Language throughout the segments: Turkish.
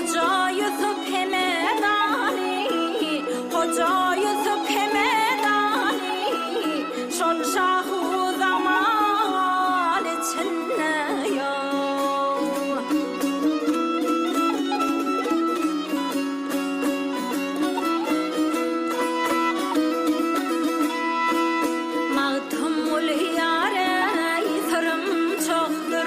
Hoca Yusuf Hemedani, Hoca Yusuf Hemedani, şol şahu zaman içinde ya. Mağtumul yâre yitrim çoktur.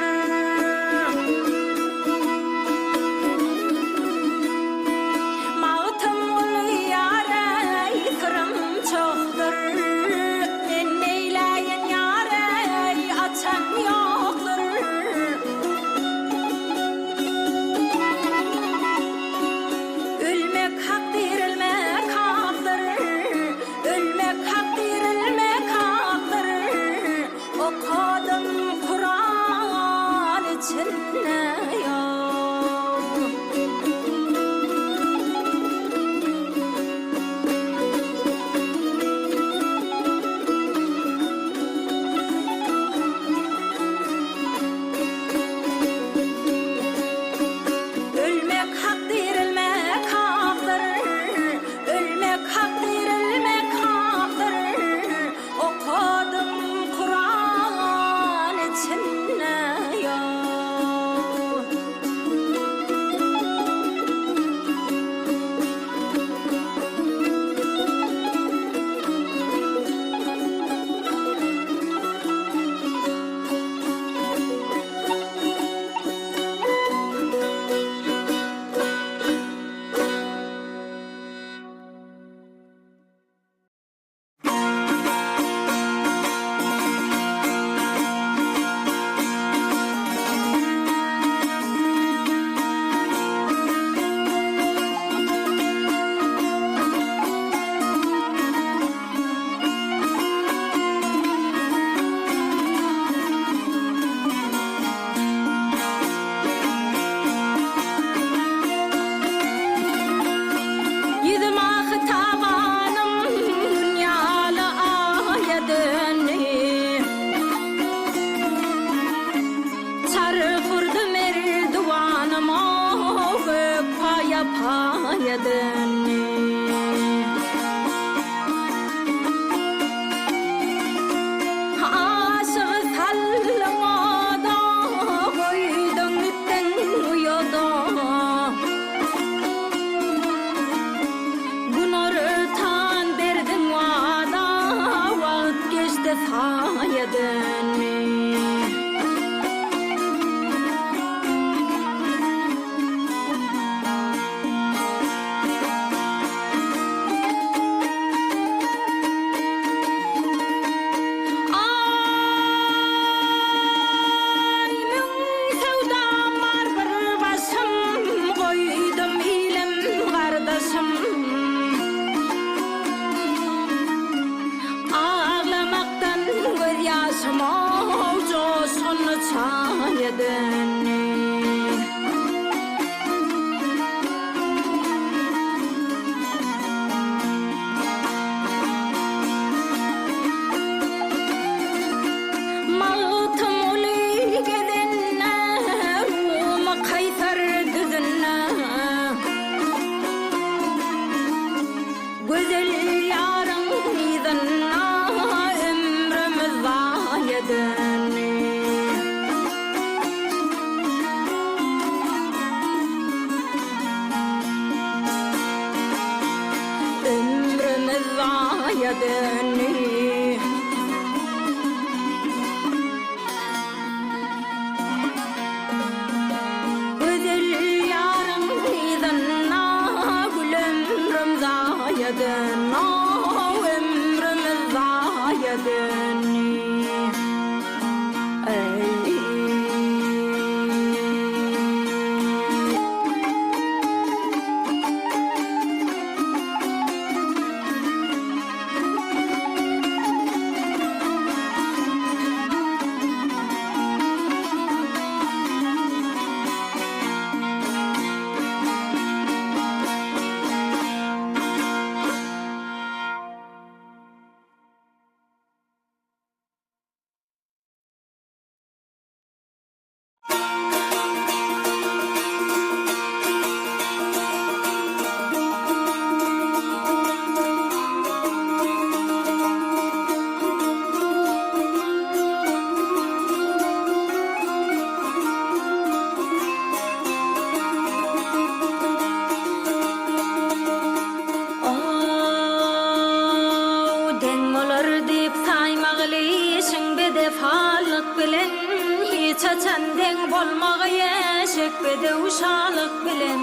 çaçandeng bolmagy yeşekbede uşalyk bilen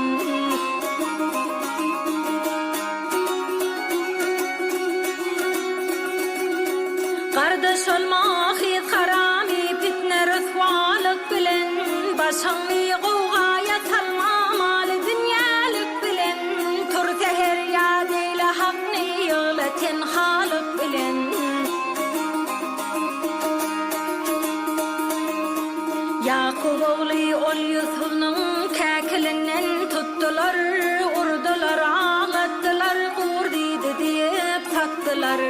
Kardeş olmak hit harami fitne rüsvalyk bilen başyňy gowgaya salmamaly dünýälik bilen tursa her ýadyla hakny ýyglaten halyk bilen Yakub oğlu ol Yusuf'nun käkilinden tuttular, urdular, ağlattılar, qurdiydi deyip taktılar.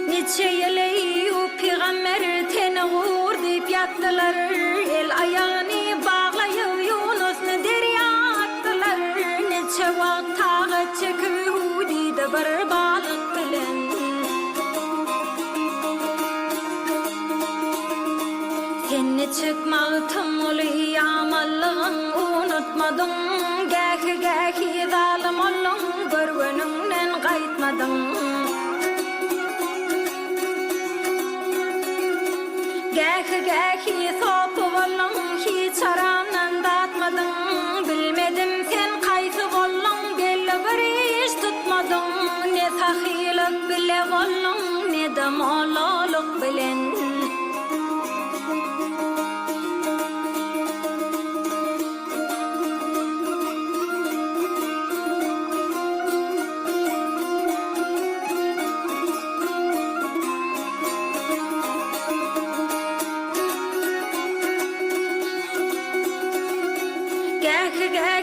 Neçe yeli o peygamber teni qur deyip yattılar, el ayağını bağlayıp Yunus'nu derya attılar. Neçe vaqt tağı çekip udiydi bir balık bilen. Seni çıkmağıtım olu yamalığın unutmadın Gähi gähi zalim olun görgönünden qaytmadın Gähi gähi sopu olun hiç aramdan datmadın Bilmedim sen qaysı olun belli bir iş tutmadın Ne sahilik bile olun ne de maloluk bilen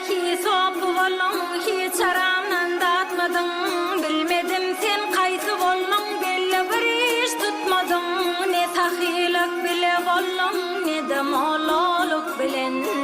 Gähi sopu bolun hiç aramdan datmadın Bilmedim sen qaysı bolun belli bir iş tutmadın Ne sahilik bile bolun ne de maloluk bilen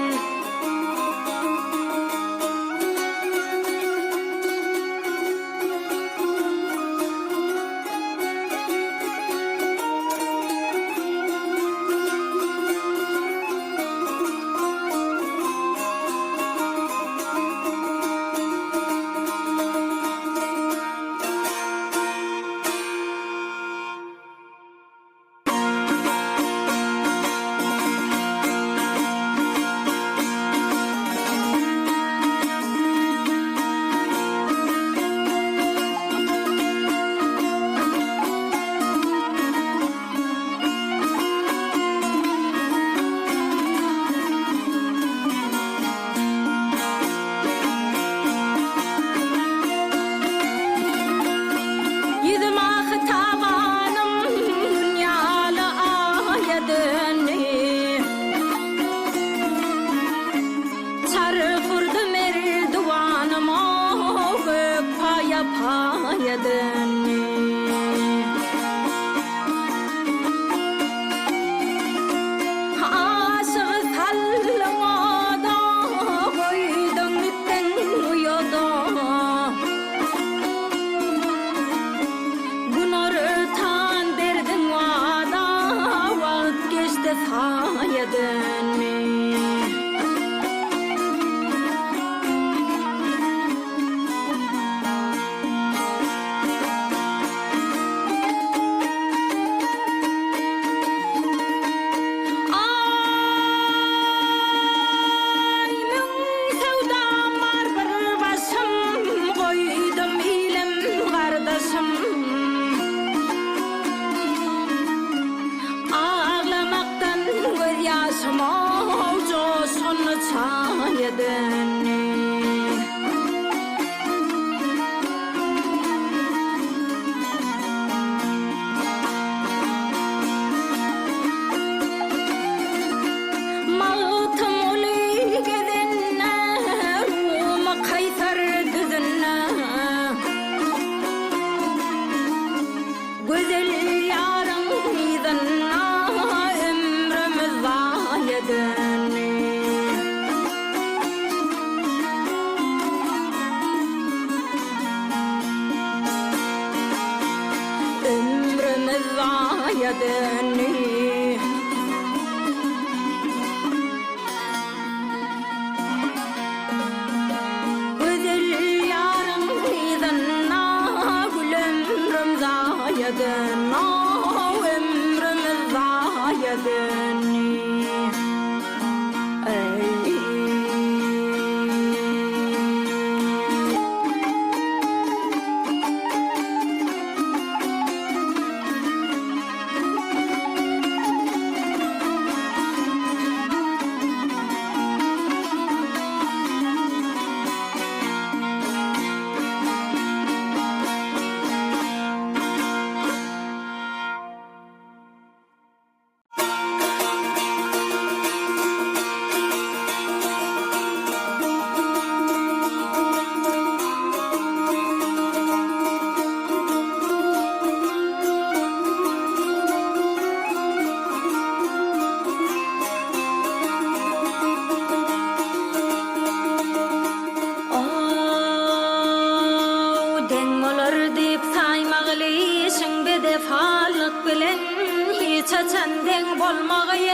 senden bolmagy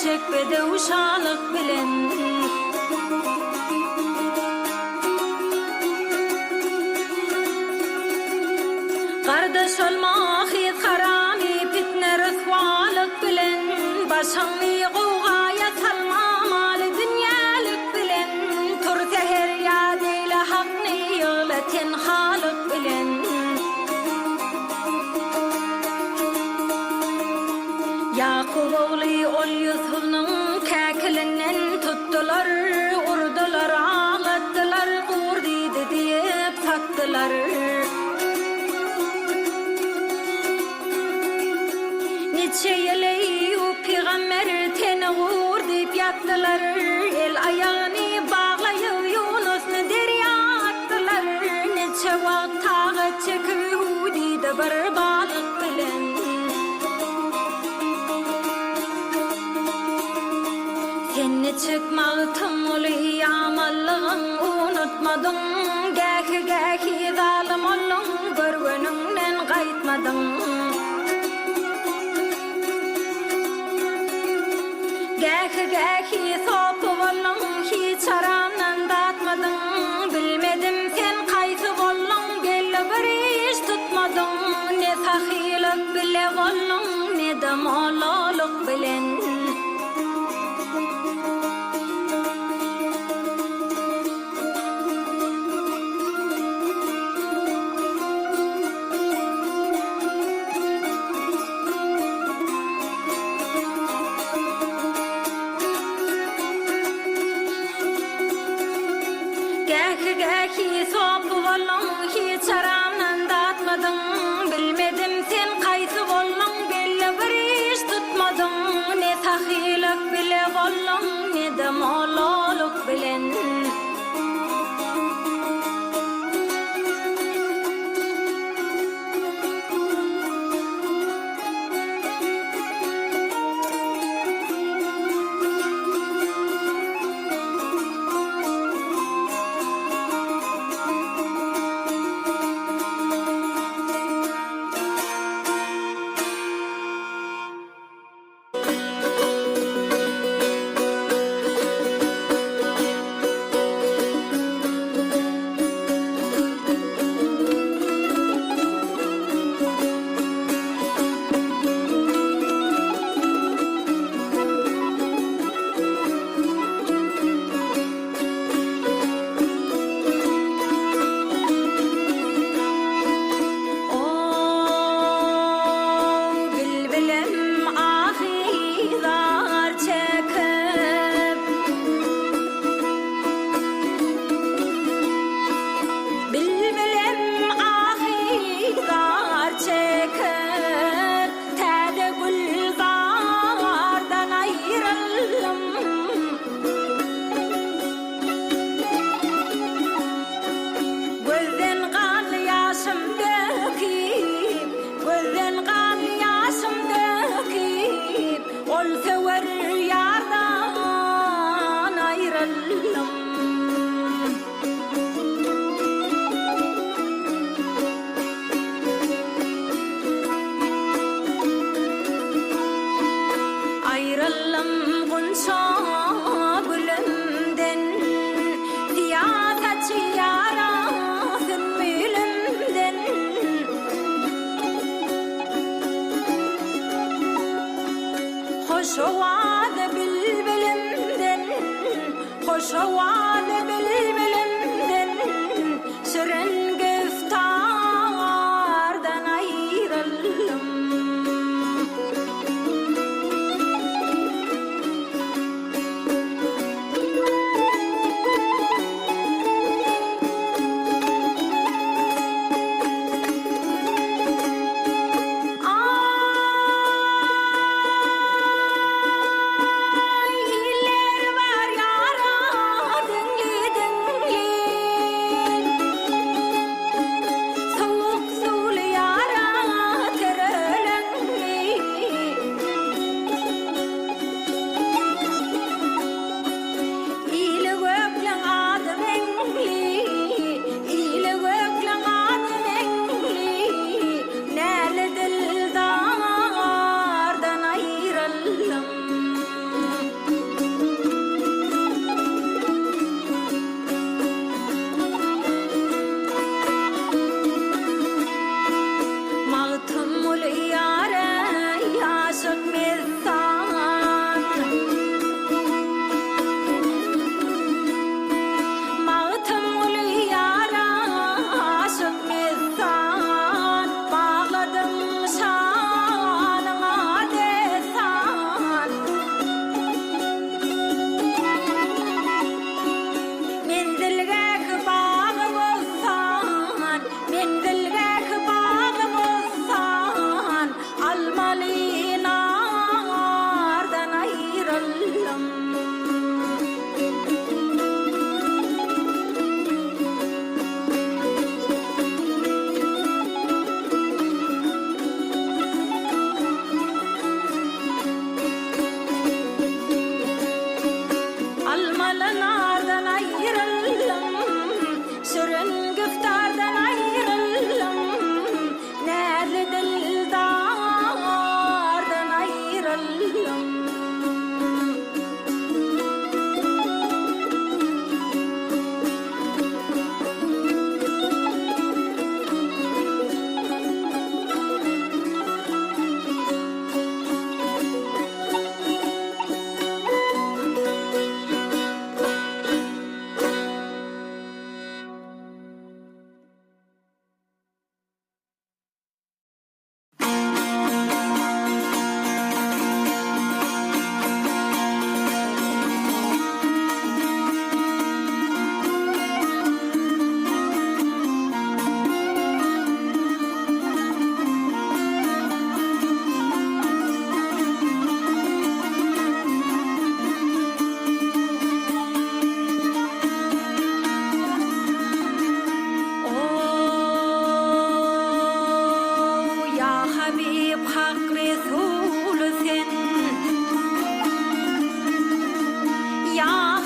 şekbede uşalyk bilen. Kardeş olmak hiç harami fitne rüsvalyk bilen. Başyny gowgaya salma maly dünýälik bilen. Tur seher ýadyla hakny ýyglaten halyk bilen. Yakub oğlu ol Yusuf'nun käkilinden tuttular, urdular, ağlattılar, urdiydi deyip taktılar. Neçe yılı o peygamber teni uğur deyip yattılar. El ayağını bağlayıp Yunus'nu derya attılar. Neçe vakt tağı çekip Hudiydi bir balık bilen. Seni çıkmağıtım olu yamalığın unutmadın. Gähi zalim olun görgönünden qaytmadın. Gähi sopu bollun hiç aramdan datmadın. Bilmedim sen qaysı bollun belli bir iş tutmadın. Ne sahilik bile bollun ne de mololuk bilen. Gähi sopu bollun hiç aramdan datmadın. Bilmedim sen qaysı bollun belli bir iş tutmadın. Ne sahilik bile bollun ne de mololuk bilen. Hoşovadı bilbilimden şirin güftardan ayrıldım. Iler var yara dingli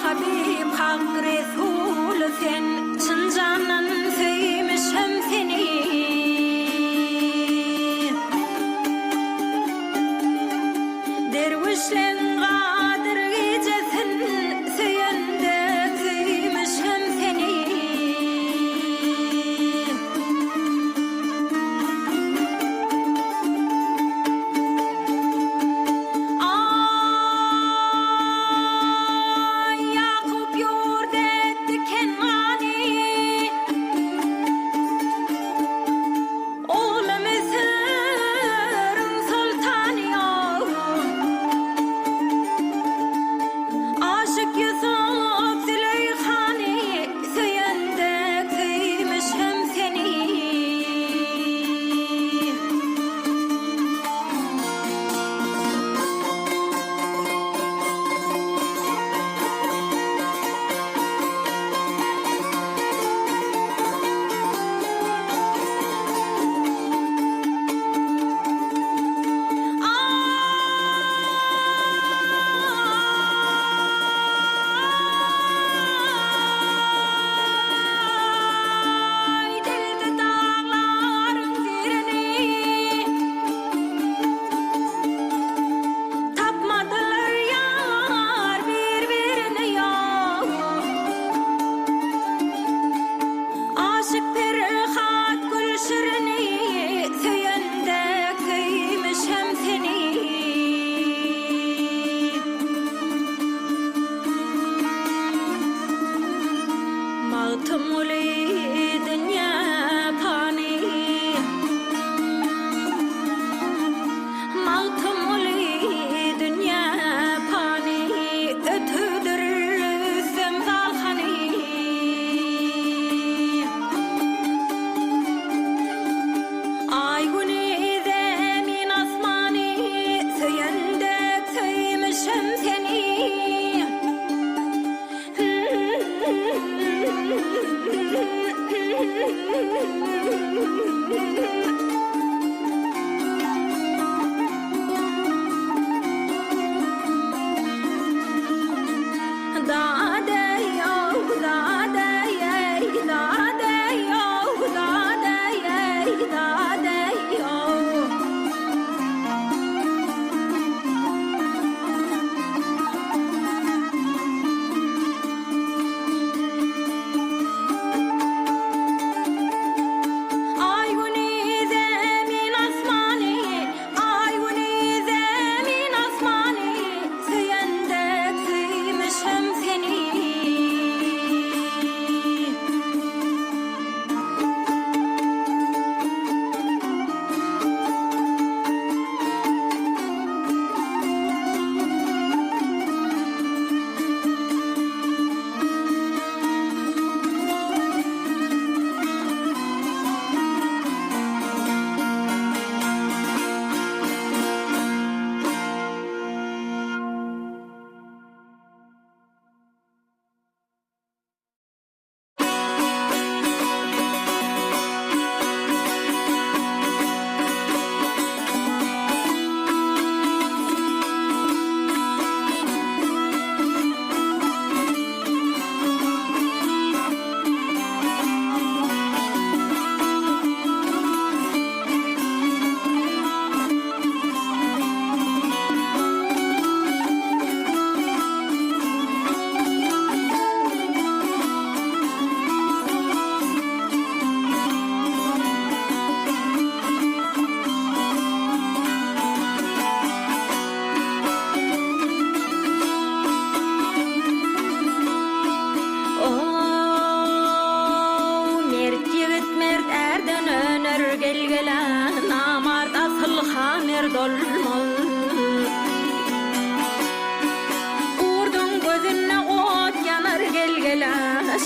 Habib Hak Resul sen çın candan söylemişim seni dervişlen gadir gecesin söyende söylemişim seni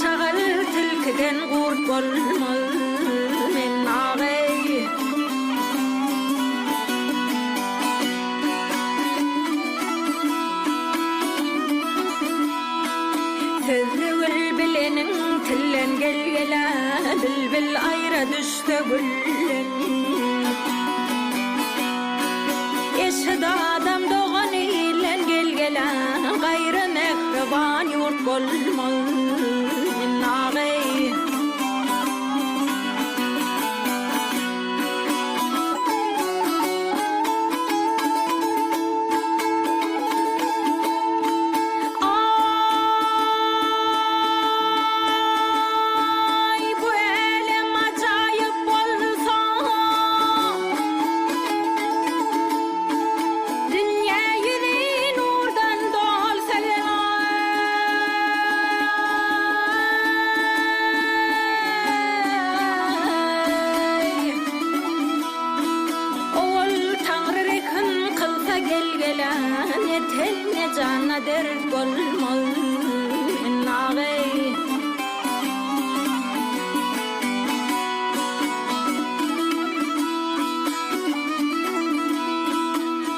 şagal tilkiden gurt bolmaz men ağay sözlü bilenin tillen gelgela bilbil ayra düştü güllen eşhad adam doğan ilen gelgela gayrı mehriban yurt bolmalı men ağay.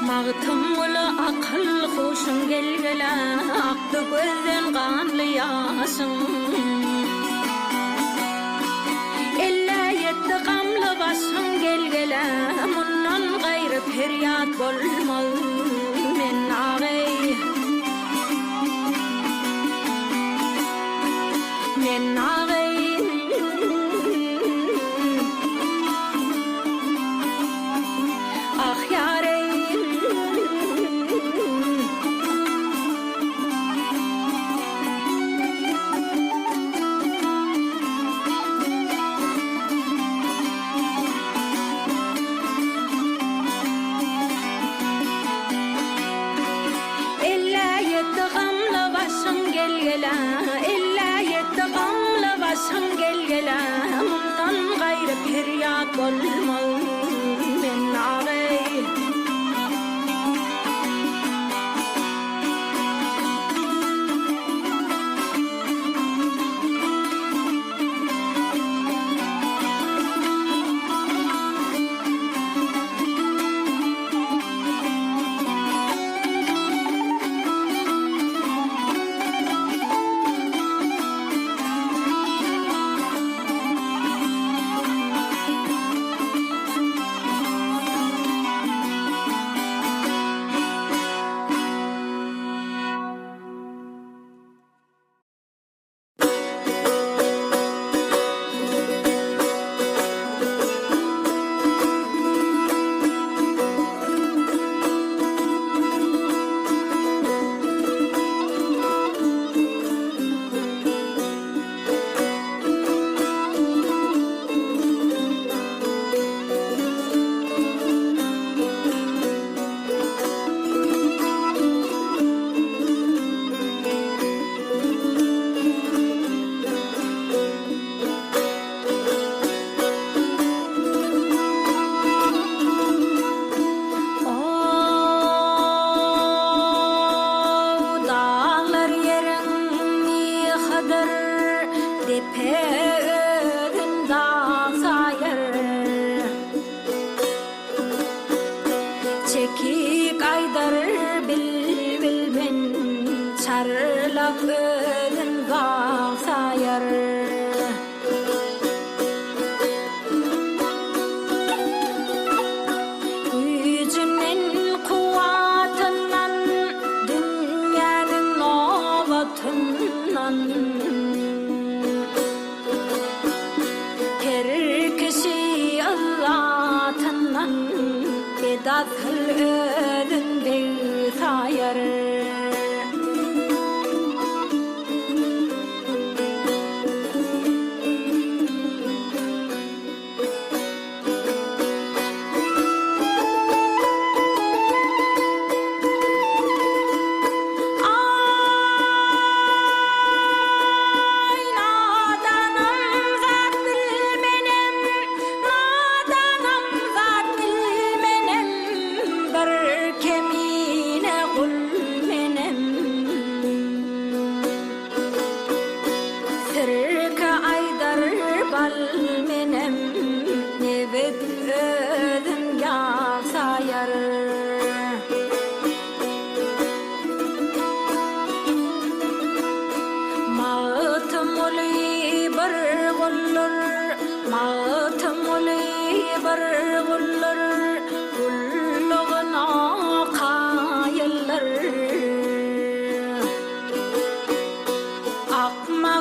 Mağtımlı akıl hoşun gelgele aktı gözden kanlı yaşın Elle yetti gamlı başın gelgele mundan gayrı feryat bolmalı men ağay men ağay ah yare mundan gayrı feryat bolmalı men ağay Çekik aydar bil ben çarlak ölün bağsayar Gücünün kuvatından dünyanın ovatından her kişi Allah'tan Bedazıl ölün bir sayar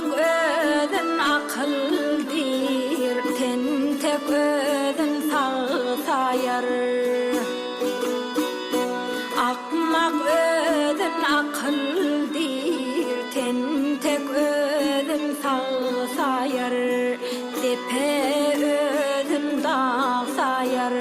Akmak ödün akıldır, tentek ödün sağ sayar. Akmak ödün akıldır, tentek ödün sağ sayar. Tepe ödün dağ sayar.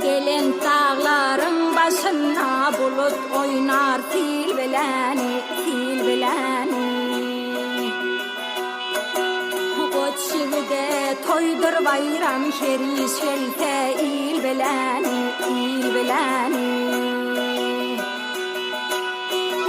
Gelen dağların başına bulut oynar fil bileni, fil bileni. Koçşilde toydur bayram şeri şelte il bileni, il bileni.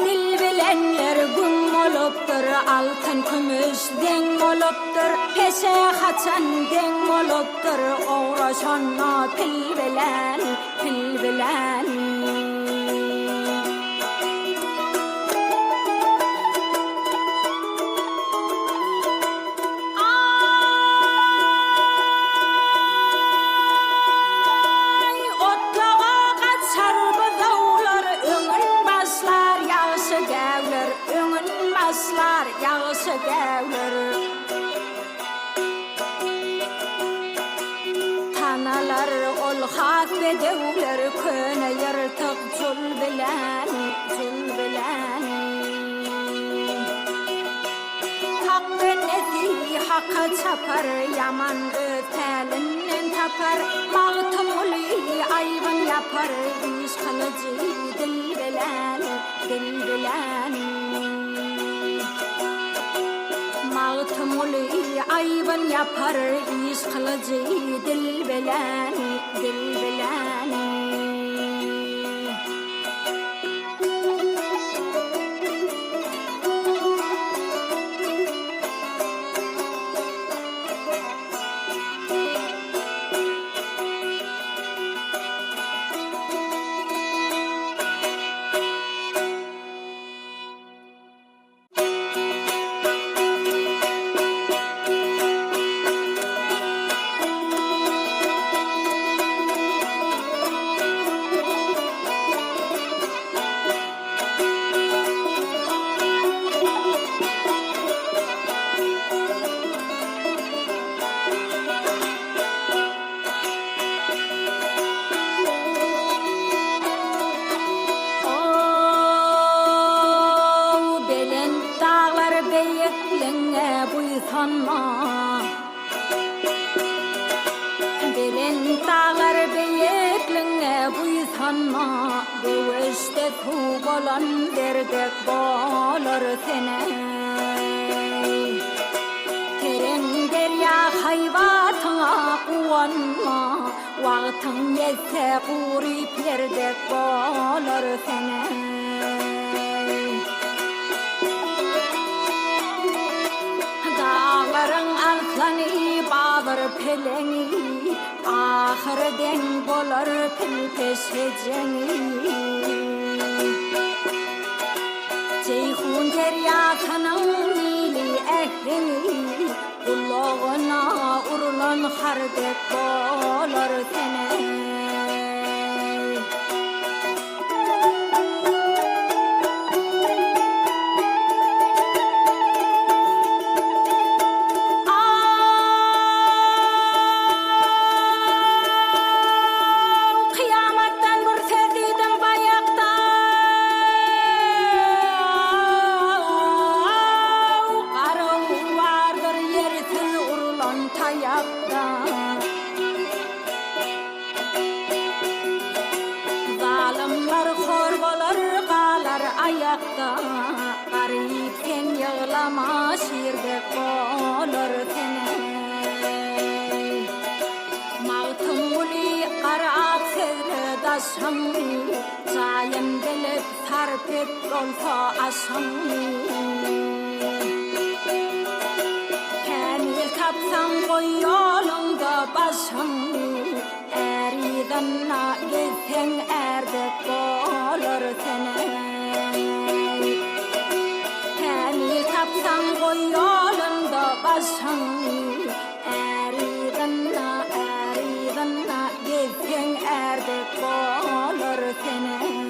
Dil bilenler gün olupdur, altın kümüş den olupdur. Peşe haçan den olupdur, uğraşanna pil bileni, pil bileni. Yağışı gevler Tanalar ol hak ve devler köne yırtık çul bilen, çul bilen. Hakkın eti hakka çapar, yaman ötelinden tapar. Mağtumuli ayvın yapar, iş kılıcı dil bilen, dil bilen. Mağtumuli ayvın yapar, iş kılıcı dil bilen, dil bilen. Belin dağlar beyeklinge buysanma, dövüşte tuğbalan derdek bolar sene. Terin derya hayvatına uvanma, vaqtın yetse qurip yerdek bolar sene. Dağların altlanı bağır peleni, ahır den bolar pil peşeceni. Ceyhun deryatının nili ehrini, kulağına urulan hardek bolar sene. Zalimler horbalar qalar ayakta, garip sen yığlama şirdek bolar sene. Mağtum başım Zayım gelip sarpet olsa aşım Kendil tapsam koy yolunda başım Eridanna gezsen erdek olur sene Kendil tapsam koy yolunda başım Eridanna gezsen erdek olur sene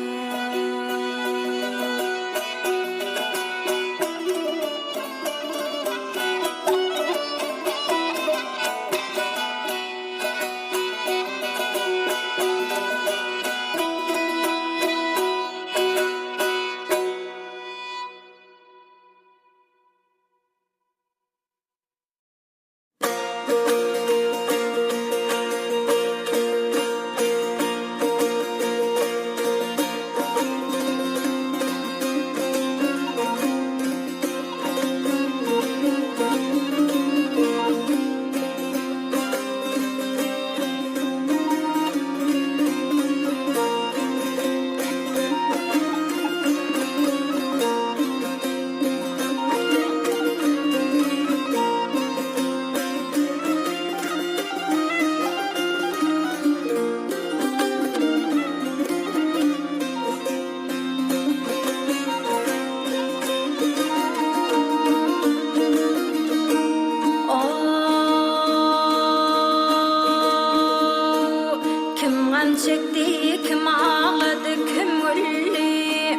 Çekti kim ağladı kim güldü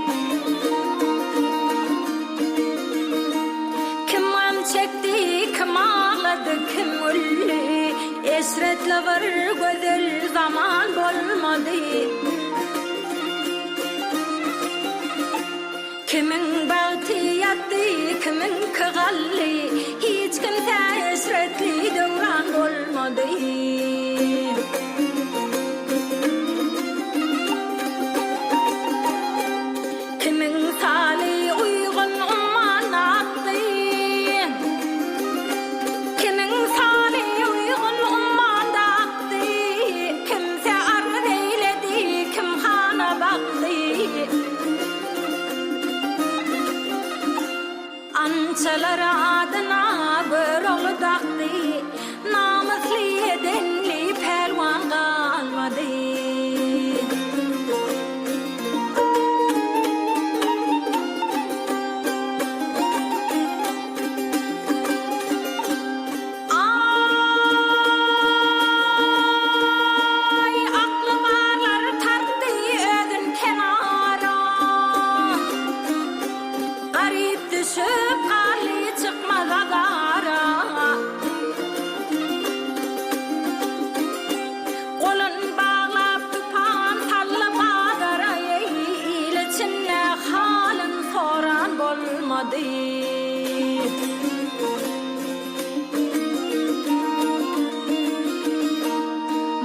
Kim gam çekti kim ağladı kim güldü Esretle var güzel zaman olmadı Kimin bağıtı yattı kimin kıgallı Hiç kimse esretli devran olmadı Ançalar adına bir olu daktı Namusli edenli pervan kalmadı Ay aklı varlar tarttı ödün kenara Garip düşüp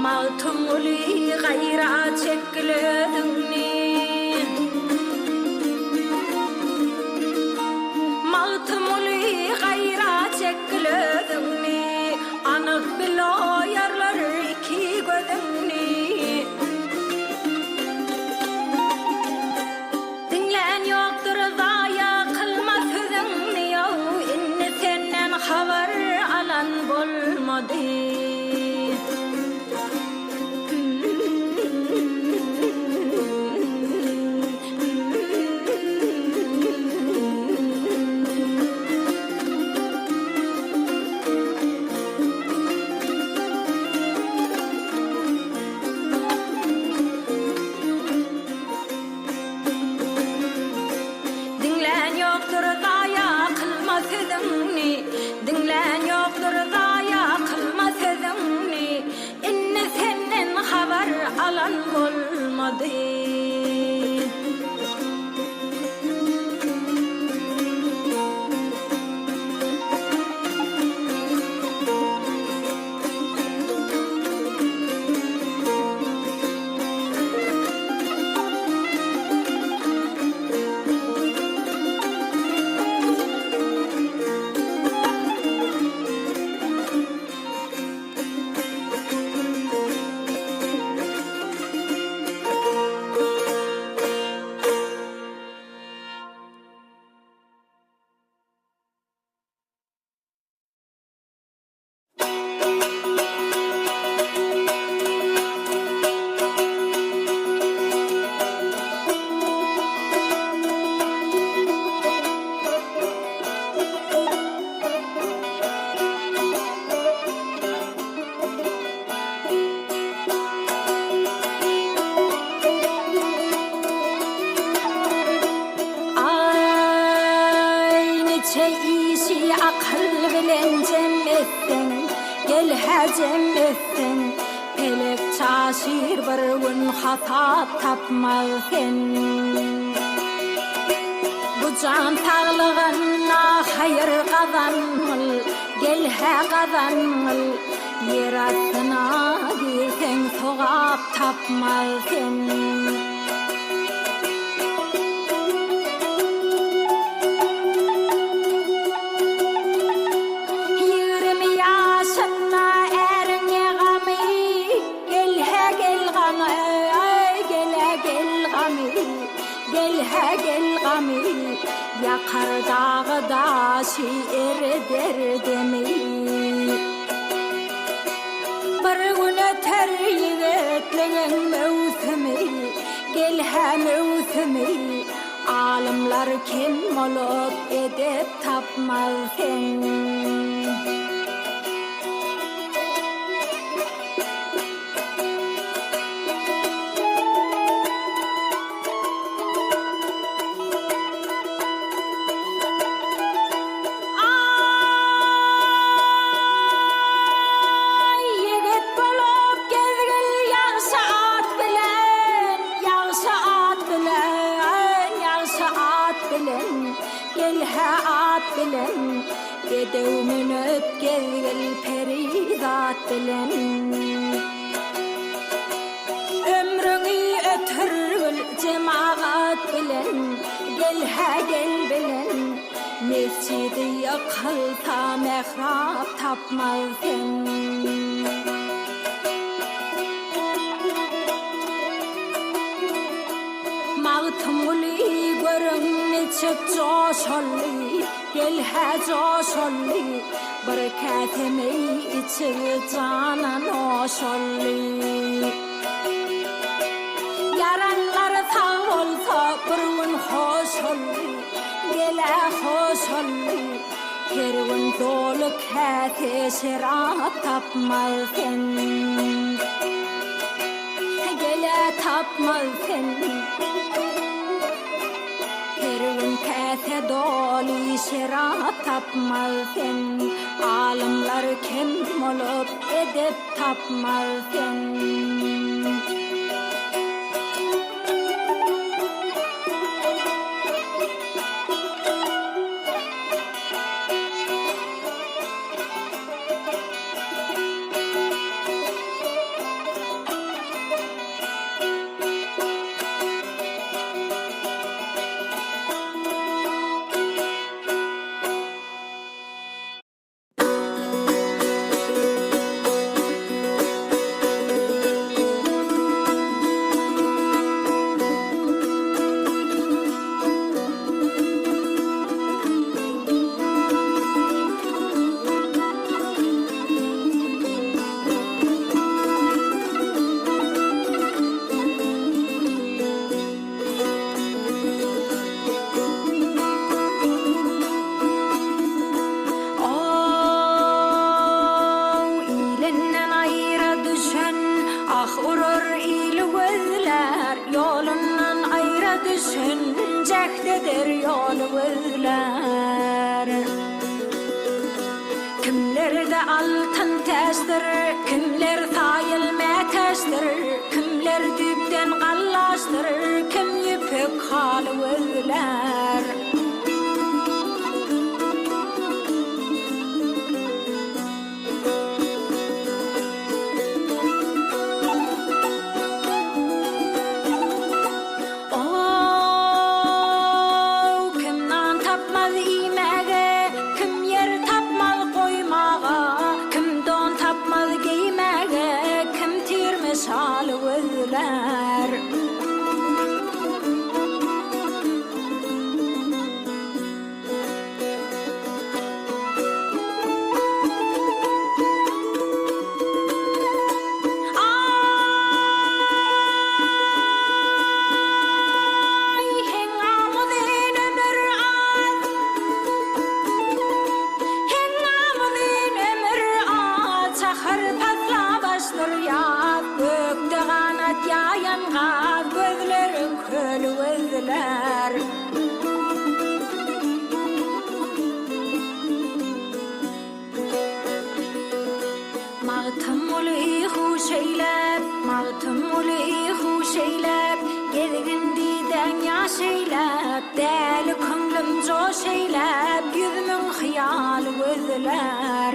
Mağtumuli gayra çekilödünni Mağtumuli gayra çekilödünni Anık bilo yarlar iki gödünni Dinlen yoktur zaya kılma sözünni İnni senden haber alan bolmadı Dinlen yoktur zaya kılma sözünni Dinlen yoktur zaya kılma sözünni gel hacem etsin pelek çaşir bir gün hata tapmaz sen bu can tağlığına hayır kazanıl gel ha kazanıl yer altına girsen soğap tapmaz sen gel gami yakar dağda şiir eder demeyi bir gün öter yiğitliğin mevsimi gel ha mevsimi alimler kim olup edip tapmaz sen Gedevmin ötgel peridat bilen ömrüni ötürgül cemaat bilen gel ha gel bilen mescidi yakılta mehrab tapmaz sen mağtumuli görün neçik coşolli gel ha coşolli bereketimi içi canan oşolli yaranlar sağ olsa bir gün hoş olli gel ha hoş olli her gün dolu kete şerap tapmaz sen gel ha tapmaz sen Herun kete doli şerap tapmaz sen alimler kim olup edip tapmaz sen Cehdedir yolu özler kimlerde altın taşdır kimler sayılma taşdır kimler düpten qallaşdır kim yipek halı özler Kim yer tapmaz koymağa, kim don tapmaz giymege, Mağtım ulu huşeylep Gezgindiden yaşeylep Deli kınglım coşeylep Yüzümün hıyalı gözler